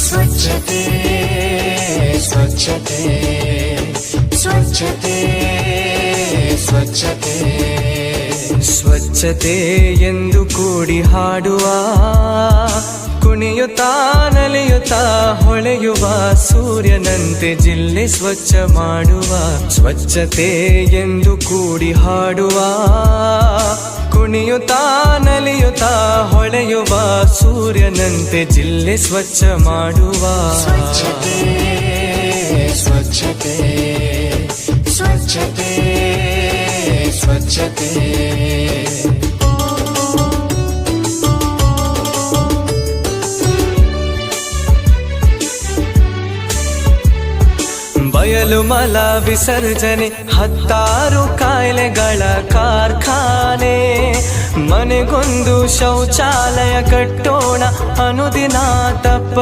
ಸ್ವಚ್ಛತೆ ಸ್ವಚ್ಛತೆ ಸ್ವಚ್ಛತೆ ಸ್ವಚ್ಛತೆ ಸ್ವಚ್ಛತೆ ಎಂದು ಕೂಡಿ ಹಾಡುವ, ಕುಣಿಯುತ್ತಾ ನಲಿಯುತ್ತಾ ಹೊಳೆಯುವ ಸೂರ್ಯನಂತೆ ಜಿಲ್ಲೆ ಸ್ವಚ್ಛ ಮಾಡುವ. ಸ್ವಚ್ಛತೆ ಎಂದು ಕೂಡಿ ಹಾಡುವ, ಕುಣಿಯುತ್ತಾ ನಲಿಯುತ್ತಾ ಹೊಳೆಯುವ ಸೂರ್ಯನಂತೆ ಜಿಲ್ಲೆ ಸ್ವಚ್ಛ ಮಾಡುವ. ಸ್ವಚ್ಛತೆ ಸ್ವಚ್ಛತೆ ಸ್ವಚ್ಛತೆ ಸ್ವಚ್ಛತೆ ಬಯಲು ಮಲ ವಿಸರ್ಜನೆ ಹತ್ತಾರು ಕಾಯಿಲೆಗಳ ಕಾರ್ಖಾನೆ. ಮನೆಗೊಂದು ಶೌಚಾಲಯ ಕಟ್ಟೋಣ ಅನುದಿನ ತಪ್ಪ